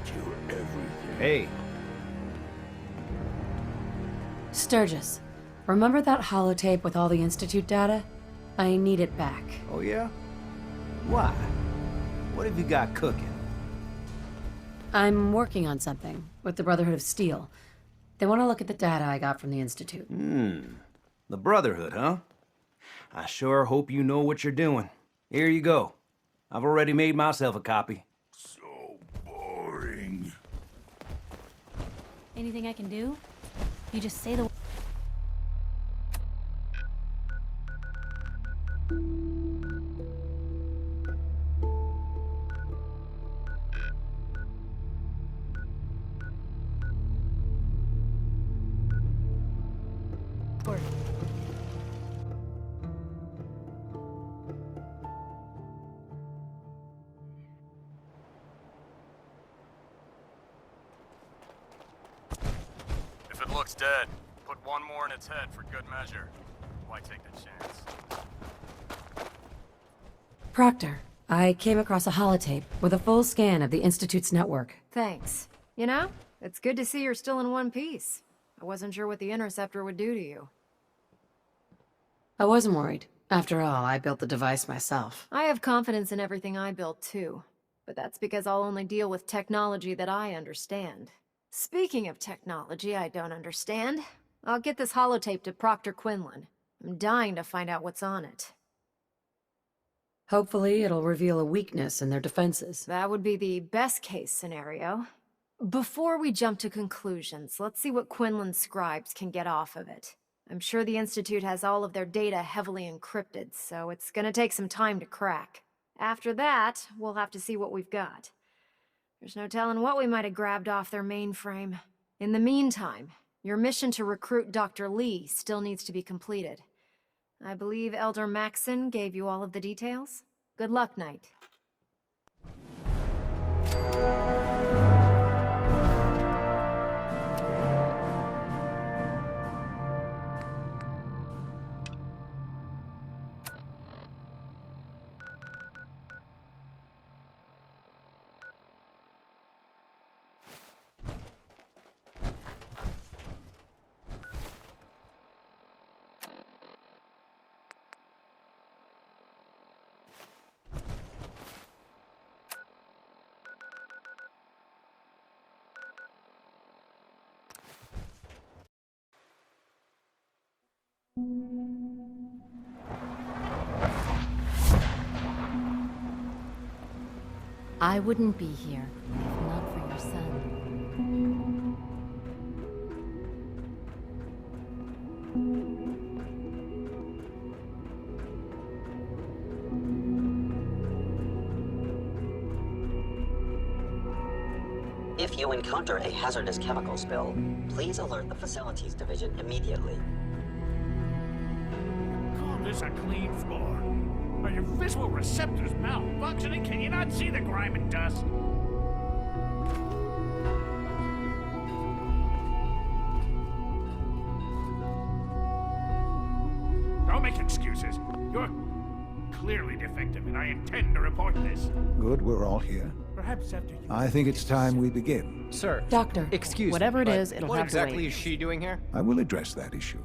you everything. Hey. Sturgis, remember that holotape with all the Institute data? I need it back. Oh yeah? Why? What have you got cooking? I'm working on something with the Brotherhood of Steel. They want to look at the data I got from the Institute. The Brotherhood, huh? I sure hope you know what you're doing. Here you go. I've already made myself a copy. So boring. Anything I can do? You just say the... word. If it looks dead, put one more in its head for good measure. Why take the chance? Proctor, I came across a holotape with a full scan of the Institute's network. Thanks. You know, it's good to see you're still in one piece. I wasn't sure what the Interceptor would do to you. I wasn't worried. After all, I built the device myself. I have confidence in everything I built, too. But that's because I'll only deal with technology that I understand. Speaking of technology I don't understand, I'll get this holotape to Proctor Quinlan. I'm dying to find out what's on it. Hopefully, it'll reveal a weakness in their defenses. That would be the best-case scenario. Before we jump to conclusions, let's see what Quinlan's scribes can get off of it. I'm sure the Institute has all of their data heavily encrypted, so it's gonna take some time to crack. After that, we'll have to see what we've got. There's no telling what we might have grabbed off their mainframe. In the meantime, your mission to recruit Dr. Lee still needs to be completed. I believe Elder Maxson gave you all of the details? Good luck, Knight. I wouldn't be here if not for your son. If you encounter a hazardous chemical spill, please alert the Facilities Division immediately. Call this a clean floor. Are your visual receptors malfunctioning? Can you not see the grime and dust? Don't make excuses. You're clearly defective, and I intend to report this. Good, we're all here. Perhaps after you... I think it's time we begin. Sir. Doctor. Excuse Whatever me, it but is, it'll what have to exactly wait. is she doing here? I will address that issue.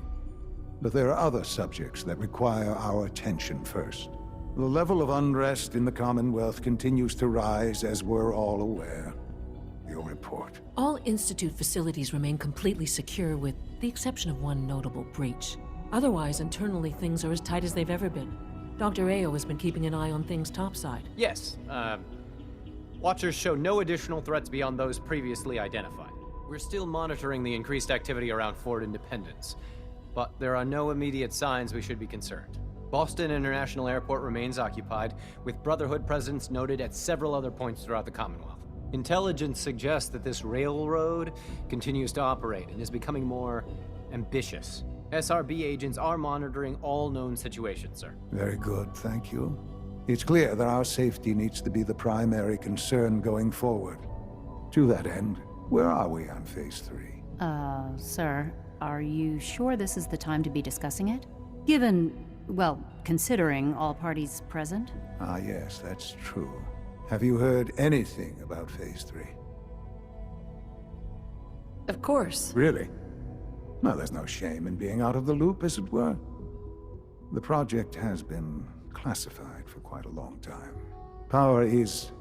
But there are other subjects that require our attention first. The level of unrest in the Commonwealth continues to rise, as we're all aware. Your report. All Institute facilities remain completely secure with the exception of one notable breach. Otherwise, internally, things are as tight as they've ever been. Dr. Ao has been keeping an eye on things topside. Yes, Watchers show no additional threats beyond those previously identified. We're still monitoring the increased activity around Fort Independence, but there are no immediate signs we should be concerned. Boston International Airport remains occupied, with Brotherhood presence noted at several other points throughout the Commonwealth. Intelligence suggests that this railroad continues to operate and is becoming more ambitious. SRB agents are monitoring all known situations, sir. Very good, thank you. It's clear that our safety needs to be the primary concern going forward. To that end, where are we on Phase 3? Sir, are you sure this is the time to be discussing it? Given, well, considering all parties present? Ah, yes, that's true. Have you heard anything about Phase 3? Of course. Really? Well, there's no shame in being out of the loop, as it were. The project has been classified for quite a long time. Power is,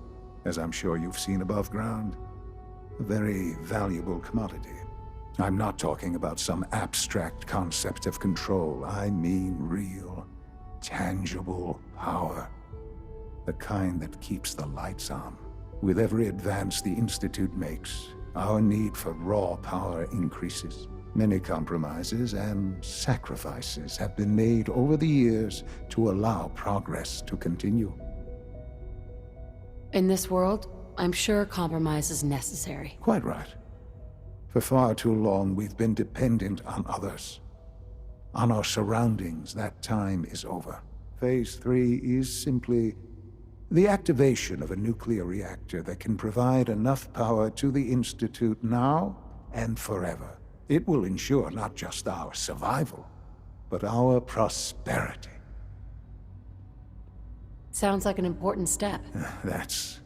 as I'm sure you've seen above ground, a very valuable commodity. I'm not talking about some abstract concept of control. I mean real, tangible power. The kind that keeps the lights on. With every advance the Institute makes, our need for raw power increases. Many compromises and sacrifices have been made over the years to allow progress to continue. In this world, I'm sure compromise is necessary. Quite right. For far too long, we've been dependent on others. On our surroundings. That time is over. Phase 3 is simply the activation of a nuclear reactor that can provide enough power to the Institute now and forever. It will ensure not just our survival, but our prosperity. Sounds like an important step. That's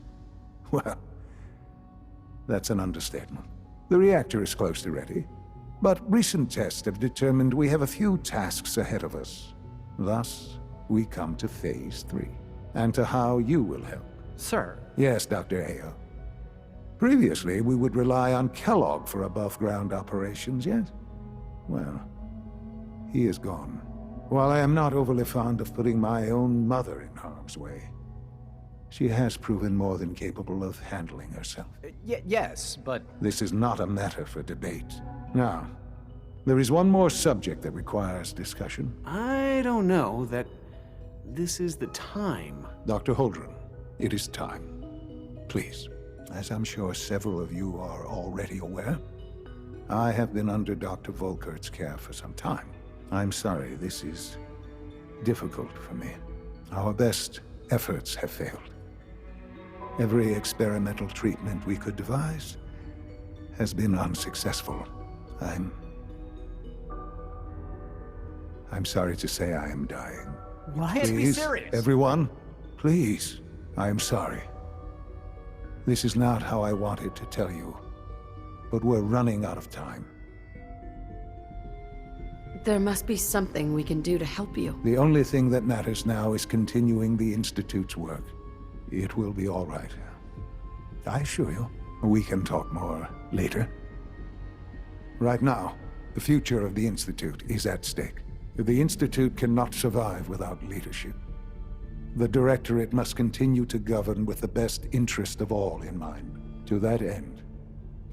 an understatement. The reactor is close to ready, but recent tests have determined we have a few tasks ahead of us. Thus, we come to Phase 3, and to how you will help. Sir. Yes, Dr. Ayo. Previously, we would rely on Kellogg for above-ground operations, yes? Well, he is gone. While I am not overly fond of putting my own mother in harm's way, she has proven more than capable of handling herself. Yes, but... This is not a matter for debate. Now, there is one more subject that requires discussion. I don't know that this is the time. Dr. Holdren, it is time. Please. As I'm sure several of you are already aware, I have been under Dr. Volkert's care for some time. I'm sorry, this is difficult for me. Our best efforts have failed. Every experimental treatment we could devise has been unsuccessful. I'm sorry to say I am dying. You can't be serious. Everyone, please. I am sorry. This is not how I wanted to tell you, but we're running out of time. There must be something we can do to help you. The only thing that matters now is continuing the Institute's work. It will be all right. I assure you, we can talk more later. Right now, the future of the Institute is at stake. The Institute cannot survive without leadership. The Directorate must continue to govern with the best interest of all in mind. To that end,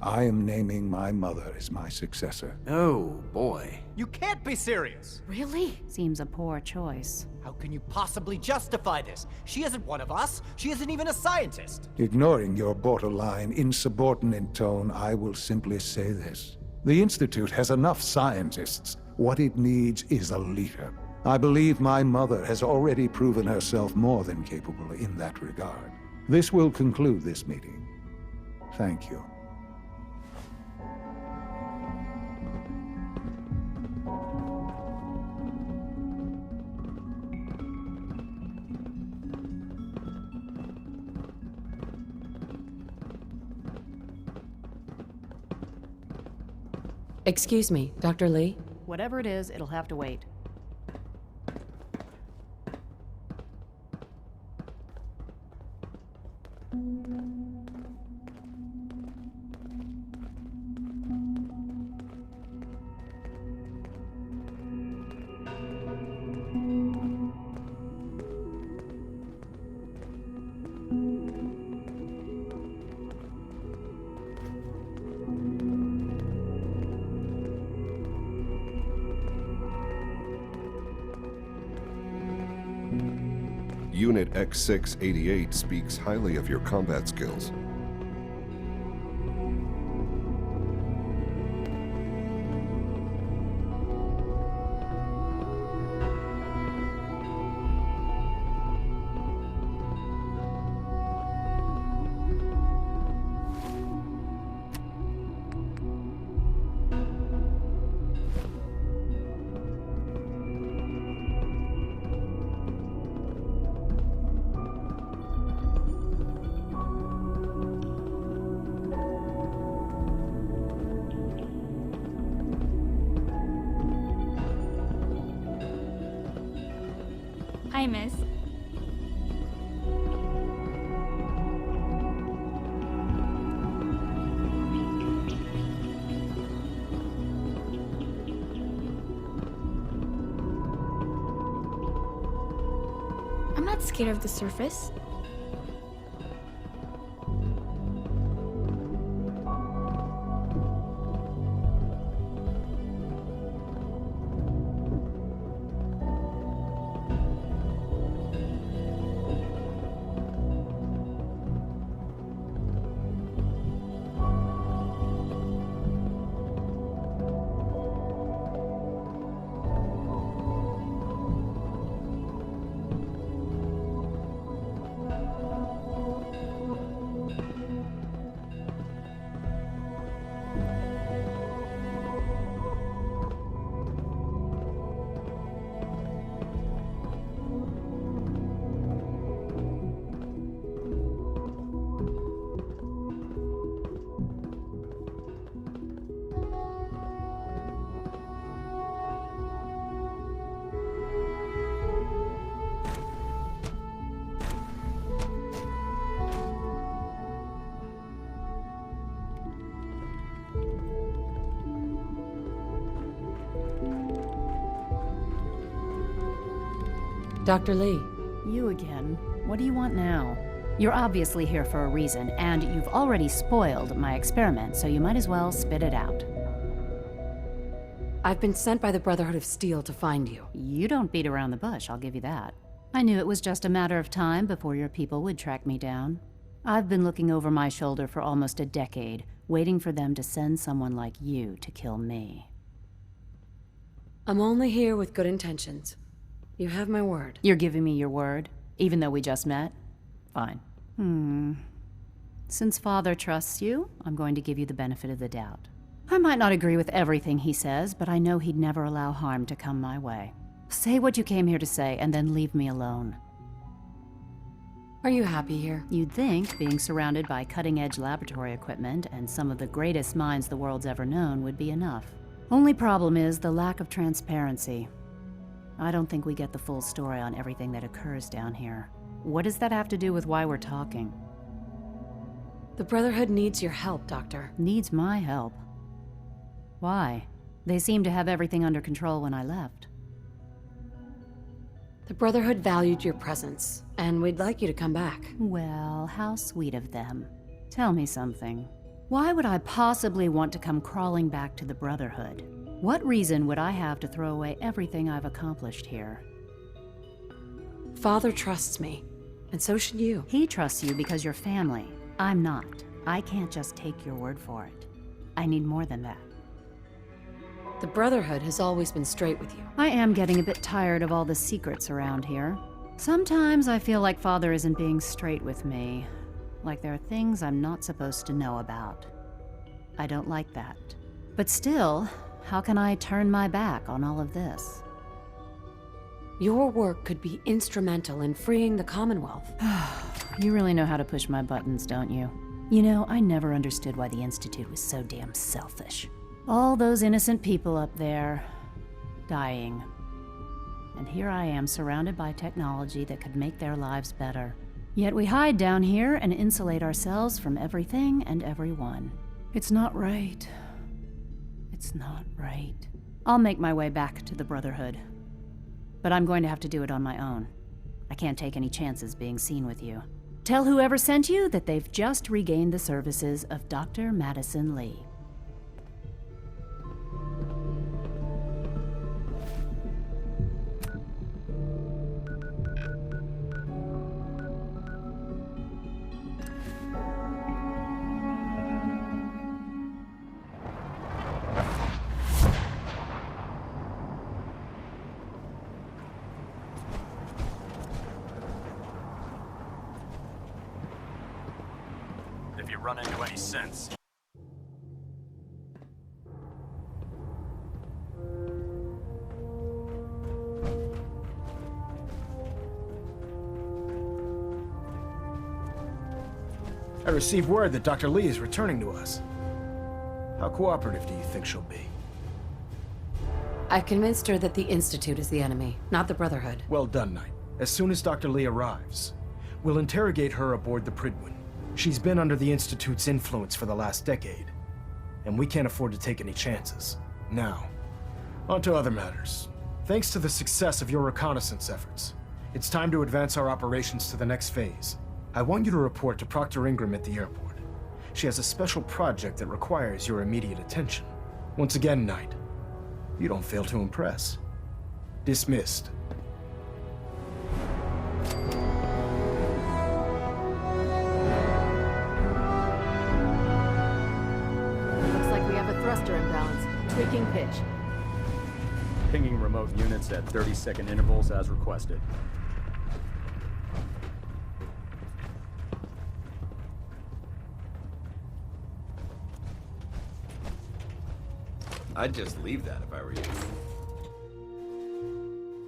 I am naming my mother as my successor. Oh, boy. You can't be serious! Really? Seems a poor choice. How can you possibly justify this? She isn't one of us. She isn't even a scientist. Ignoring your borderline, insubordinate tone, I will simply say this. The Institute has enough scientists. What it needs is a leader. I believe my mother has already proven herself more than capable in that regard. This will conclude this meeting. Thank you. Excuse me, Dr. Lee? Whatever it is, it'll have to wait. Unit X688 speaks highly of your combat skills. Hi, miss. I'm not scared of the surface. Dr. Lee. You again. What do you want now? You're obviously here for a reason, and you've already spoiled my experiment, so you might as well spit it out. I've been sent by the Brotherhood of Steel to find you. You don't beat around the bush, I'll give you that. I knew it was just a matter of time before your people would track me down. I've been looking over my shoulder for almost a decade, waiting for them to send someone like you to kill me. I'm only here with good intentions. You have my word. You're giving me your word, even though we just met? Fine. Since Father trusts you, I'm going to give you the benefit of the doubt. I might not agree with everything he says, but I know he'd never allow harm to come my way. Say what you came here to say, and then leave me alone. Are you happy here? You'd think being surrounded by cutting-edge laboratory equipment and some of the greatest minds the world's ever known would be enough. Only problem is the lack of transparency. I don't think we get the full story on everything that occurs down here. What does that have to do with why we're talking? The Brotherhood needs your help, Doctor. Needs my help? Why? They seemed to have everything under control when I left. The Brotherhood valued your presence, and we'd like you to come back. Well, how sweet of them. Tell me something. Why would I possibly want to come crawling back to the Brotherhood? What reason would I have to throw away everything I've accomplished here? Father trusts me, and so should you. He trusts you because you're family. I'm not. I can't just take your word for it. I need more than that. The Brotherhood has always been straight with you. I am getting a bit tired of all the secrets around here. Sometimes I feel like Father isn't being straight with me. Like there are things I'm not supposed to know about. I don't like that. But still, how can I turn my back on all of this? Your work could be instrumental in freeing the Commonwealth. You really know how to push my buttons, don't you? You know, I never understood why the Institute was so damn selfish. All those innocent people up there, dying. And here I am, surrounded by technology that could make their lives better. Yet we hide down here and insulate ourselves from everything and everyone. It's not right. It's not right. I'll make my way back to the Brotherhood. But I'm going to have to do it on my own. I can't take any chances being seen with you. Tell whoever sent you that they've just regained the services of Dr. Madison Lee. If you run into any sense. I received word that Dr. Lee is returning to us. How cooperative do you think she'll be? I've convinced her that the Institute is the enemy, not the Brotherhood. Well done, Knight. As soon as Dr. Lee arrives, we'll interrogate her aboard the Prydwen. She's been under the Institute's influence for the last decade, and we can't afford to take any chances. Now, on to other matters. Thanks to the success of your reconnaissance efforts, it's time to advance our operations to the next phase. I want you to report to Proctor Ingram at the airport. She has a special project that requires your immediate attention. Once again, Knight, you don't fail to impress. Dismissed. Looks like we have a thruster imbalance. Tweaking pitch. Pinging remote units at 30-second intervals as requested. I'd just leave that if I were you.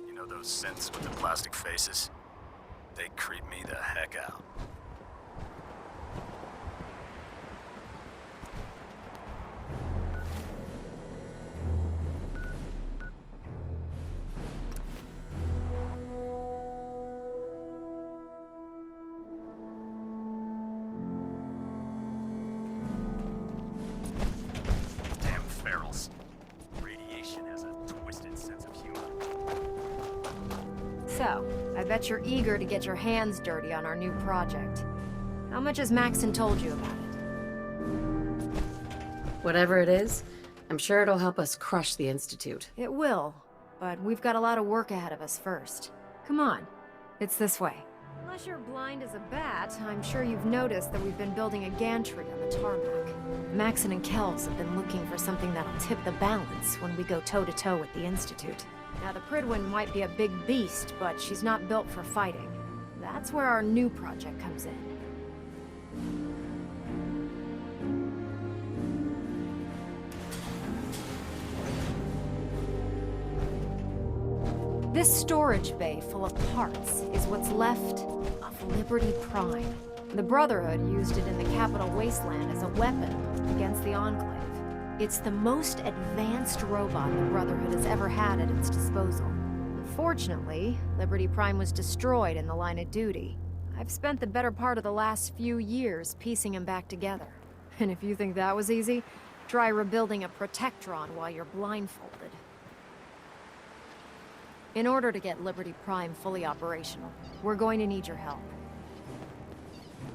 You know those synths with the plastic faces? They creep me the heck out. Damn ferals. Radiation has a twisted sense of humor. So, I bet you're eager to get your hands dirty on our new project. How much has Maxon told you about it? Whatever it is, I'm sure it'll help us crush the Institute. It will, but we've got a lot of work ahead of us first. Come on, it's this way. Unless you're blind as a bat, I'm sure you've noticed that we've been building a gantry on the tarmac. Maxon and Kells have been looking for something that'll tip the balance when we go toe-to-toe with the Institute. Now, the Prydwen might be a big beast, but she's not built for fighting. That's where our new project comes in. This storage bay full of parts is what's left of Liberty Prime. The Brotherhood used it in the Capital Wasteland as a weapon against the Enclave. It's the most advanced robot the Brotherhood has ever had at its disposal. Unfortunately, Liberty Prime was destroyed in the line of duty. I've spent the better part of the last few years piecing him back together. And if you think that was easy, try rebuilding a Protectron while you're blindfolded. In order to get Liberty Prime fully operational, we're going to need your help.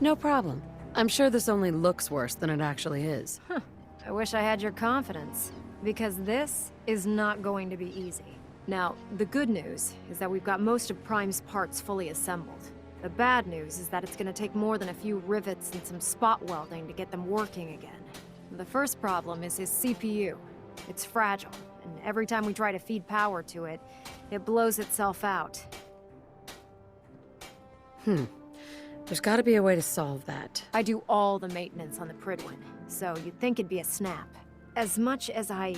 No problem. I'm sure this only looks worse than it actually is. Huh. I wish I had your confidence, because this is not going to be easy. Now, the good news is that we've got most of Prime's parts fully assembled. The bad news is that it's going to take more than a few rivets and some spot welding to get them working again. The first problem is his CPU. It's fragile, and every time we try to feed power to it, it blows itself out. There's gotta be a way to solve that. I do all the maintenance on the Prydwen, so you'd think it'd be a snap. As much as I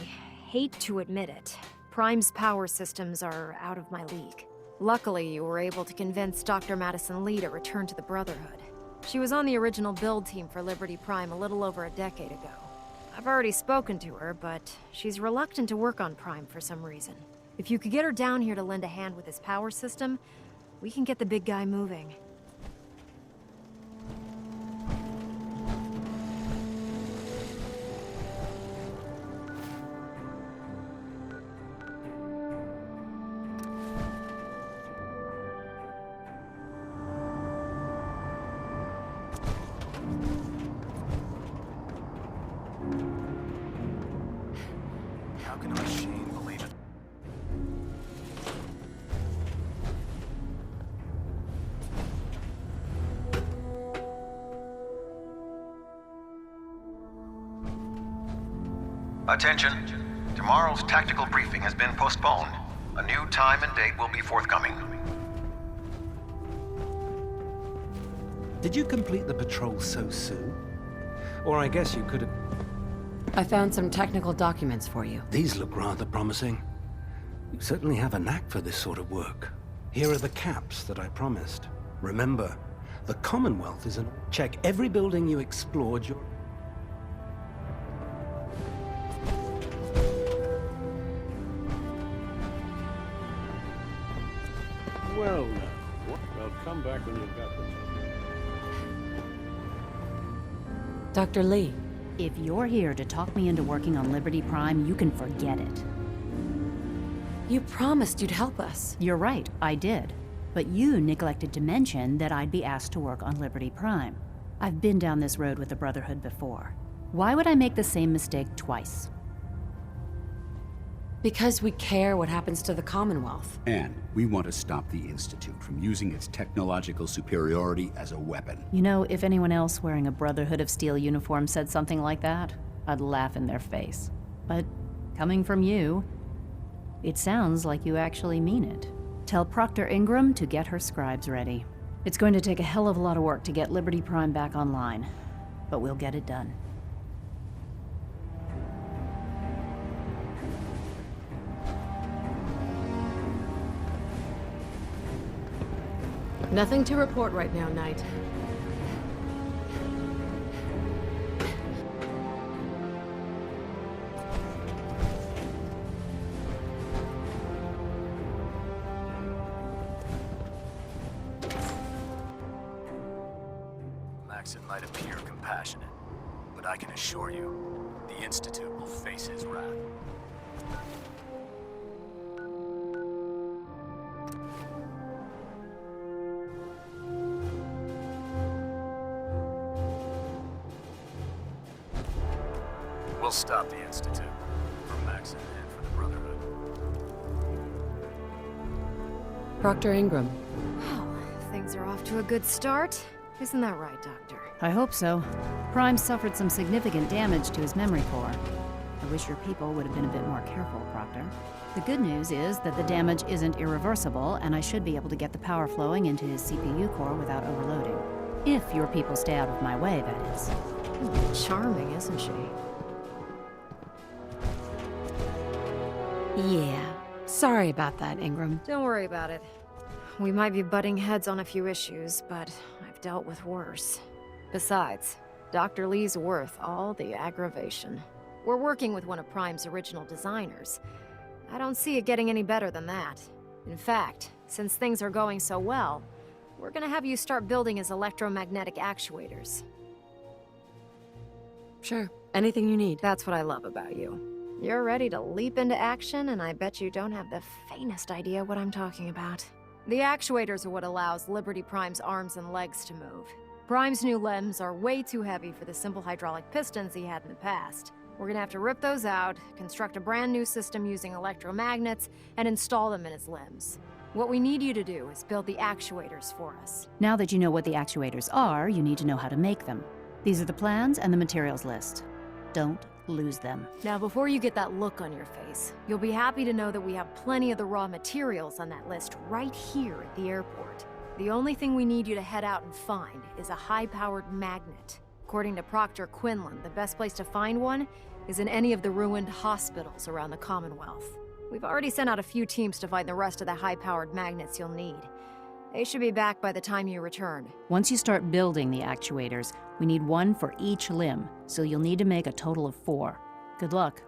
hate to admit it, Prime's power systems are out of my league. Luckily, you were able to convince Dr. Madison Lee to return to the Brotherhood. She was on the original build team for Liberty Prime a little over a decade ago. I've already spoken to her, but she's reluctant to work on Prime for some reason. If you could get her down here to lend a hand with his power system, we can get the big guy moving. How can Shane believe it? Attention. Tomorrow's tactical briefing has been postponed. A new time and date will be forthcoming. Did you complete the patrol so soon? Or I guess you could have... I found some technical documents for you. These look rather promising. You certainly have a knack for this sort of work. Here are the caps that I promised. Remember, the Commonwealth is an... Check every building you explored your... Well, now. Come back when you've got this. Dr. Lee. If you're here to talk me into working on Liberty Prime, you can forget it. You promised you'd help us. You're right, I did. But you neglected to mention that I'd be asked to work on Liberty Prime. I've been down this road with the Brotherhood before. Why would I make the same mistake twice? Because we care what happens to the Commonwealth. And we want to stop the Institute from using its technological superiority as a weapon. You know, if anyone else wearing a Brotherhood of Steel uniform said something like that, I'd laugh in their face. But coming from you, it sounds like you actually mean it. Tell Proctor Ingram to get her scribes ready. It's going to take a hell of a lot of work to get Liberty Prime back online, but we'll get it done. Nothing to report right now, Knight. Maxon might appear compassionate, but I can assure you, the Institute will face his wrath. We'll stop the Institute, for Maxon and for the Brotherhood. Proctor Ingram. Well, things are off to a good start. Isn't that right, Doctor? I hope so. Prime suffered some significant damage to his memory core. I wish your people would have been a bit more careful, Proctor. The good news is that the damage isn't irreversible, and I should be able to get the power flowing into his CPU core without overloading. If your people stay out of my way, that is. Charming, isn't she? Yeah. Sorry about that, Ingram. Don't worry about it. We might be butting heads on a few issues, but I've dealt with worse. Besides, Dr. Lee's worth all the aggravation. We're working with one of Prime's original designers. I don't see it getting any better than that. In fact, since things are going so well, we're gonna have you start building his electromagnetic actuators. Sure. Anything you need. That's what I love about you. You're ready to leap into action, and I bet you don't have the faintest idea what I'm talking about. The actuators are what allows Liberty Prime's arms and legs to move. Prime's new limbs are way too heavy for the simple hydraulic pistons he had in the past. We're gonna have to rip those out, construct a brand new system using electromagnets, and install them in his limbs. What we need you to do is build the actuators for us. Now that you know what the actuators are, you need to know how to make them. These are the plans and the materials list. Don't lose them. Now, before you get that look on your face, you'll be happy to know that we have plenty of the raw materials on that list right here at the airport. The only thing we need you to head out and find is a high-powered magnet. According to Proctor Quinlan, the best place to find one is in any of the ruined hospitals around the Commonwealth. We've already sent out a few teams to find the rest of the high-powered magnets you'll need. They should be back by the time you return. Once you start building the actuators, we need one for each limb, so you'll need to make a total of 4. Good luck.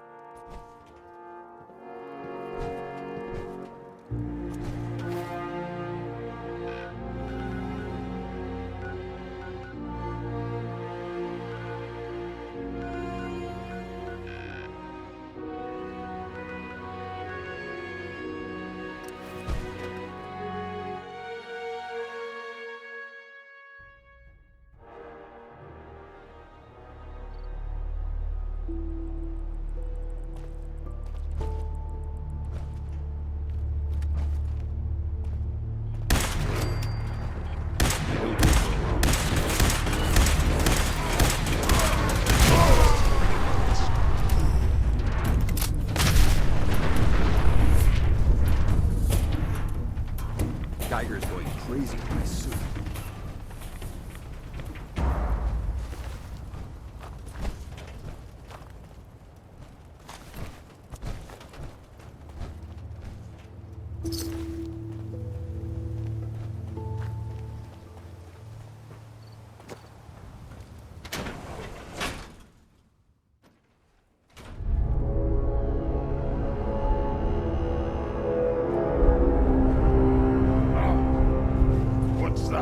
Geiger's going crazy with my suit. What's that?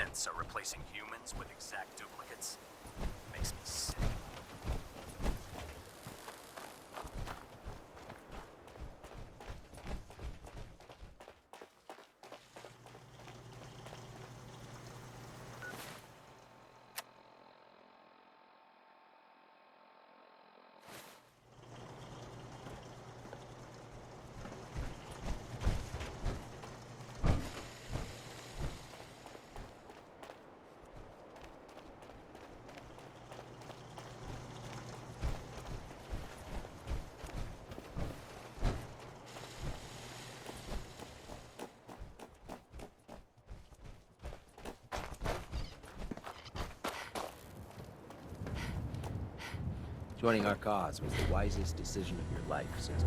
synths are replacing humans with exact duplicates. Makes me sick. Joining our cause was the wisest decision of your life, sister.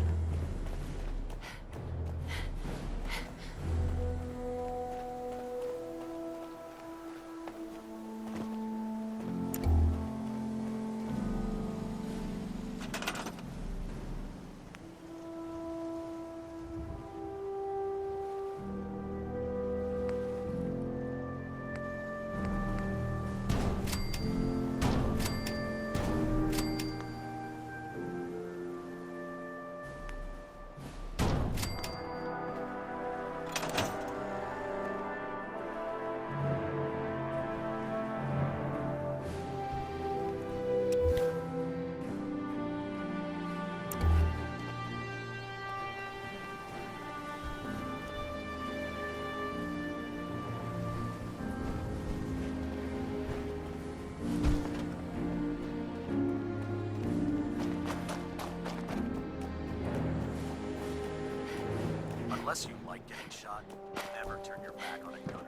Unless you like getting shot, never turn your back on a gunner.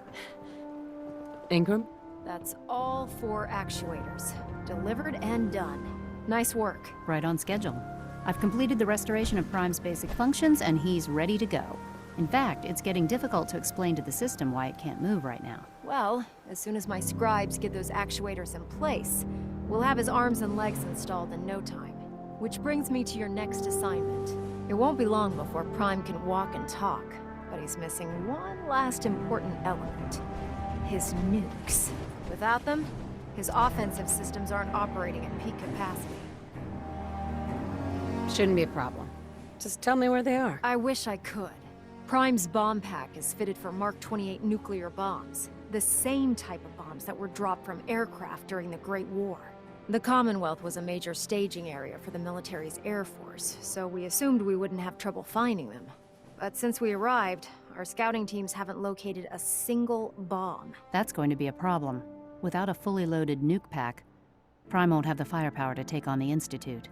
Ingram? That's all 4 actuators. Delivered and done. Nice work. Right on schedule. I've completed the restoration of Prime's basic functions, and he's ready to go. In fact, it's getting difficult to explain to the system why it can't move right now. Well, as soon as my scribes get those actuators in place, we'll have his arms and legs installed in no time. Which brings me to your next assignment. It won't be long before Prime can walk and talk, but he's missing one last important element. His nukes. Without them, his offensive systems aren't operating at peak capacity. Shouldn't be a problem. Just tell me where they are. I wish I could. Prime's bomb pack is fitted for Mark 28 nuclear bombs, the same type of bombs that were dropped from aircraft during the Great War. The Commonwealth was a major staging area for the military's air force, so we assumed we wouldn't have trouble finding them. But since we arrived, our scouting teams haven't located a single bomb. That's going to be a problem. Without a fully loaded nuke pack, Prime won't have the firepower to take on the Institute.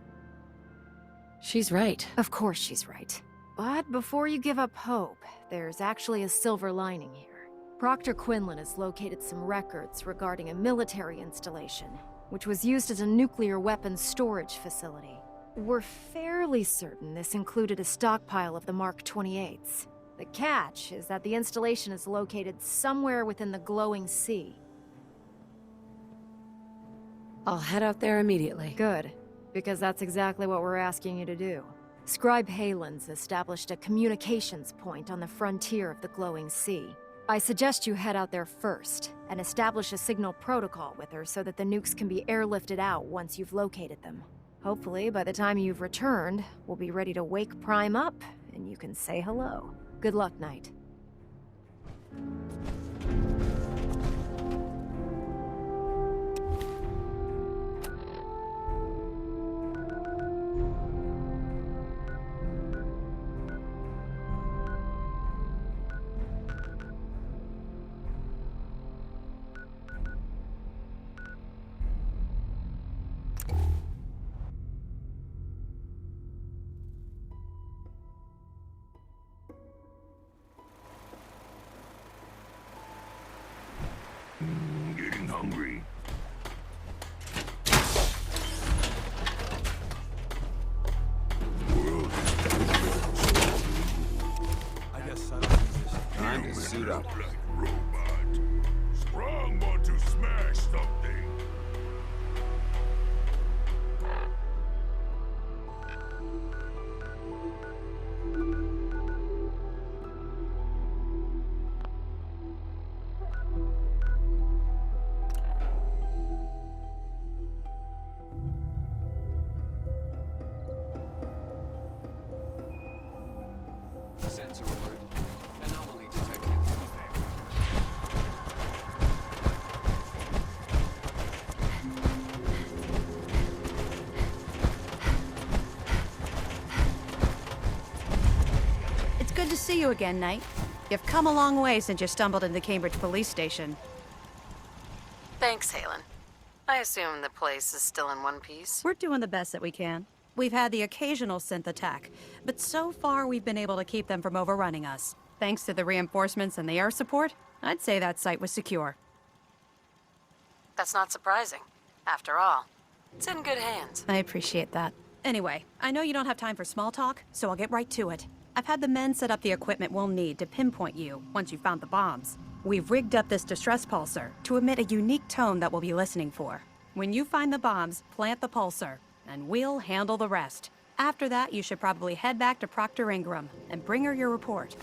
She's right. Of course she's right. But before you give up hope, there's actually a silver lining here. Proctor Quinlan has located some records regarding a military installation, which was used as a nuclear weapons storage facility. We're fairly certain this included a stockpile of the Mark 28s. The catch is that the installation is located somewhere within the glowing sea. I'll head out there immediately. Good, because that's exactly what we're asking you to do. Scribe Halen's established a communications point on the frontier of the glowing sea. I suggest you head out there first, and establish a signal protocol with her so that the nukes can be airlifted out once you've located them. Hopefully, by the time you've returned, we'll be ready to wake Prime up, and you can say hello. Good luck, Knight. see you again, Knight. You've come a long way since you stumbled into the Cambridge police station. Thanks, Halen. I assume the place is still in one piece. We're doing the best that we can. We've had the occasional synth attack, but so far we've been able to keep them from overrunning us. Thanks to the reinforcements and the air support, I'd say that site was secure. That's not surprising. After all, it's in good hands. I appreciate that. Anyway, I know you don't have time for small talk, so I'll get right to it. I've had the men set up the equipment we'll need to pinpoint you once you've found the bombs. We've rigged up this distress pulsar to emit a unique tone that we'll be listening for. When you find the bombs, plant the pulsar, and we'll handle the rest. After that, you should probably head back to Proctor Ingram and bring her your report.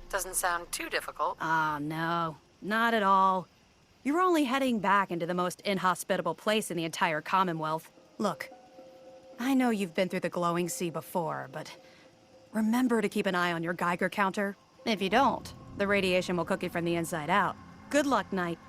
Doesn't sound too difficult. Ah, no. Not at all. You're only heading back into the most inhospitable place in the entire Commonwealth. Look, I know you've been through the glowing sea before, but remember to keep an eye on your Geiger counter. If you don't, the radiation will cook you from the inside out. Good luck, Knight.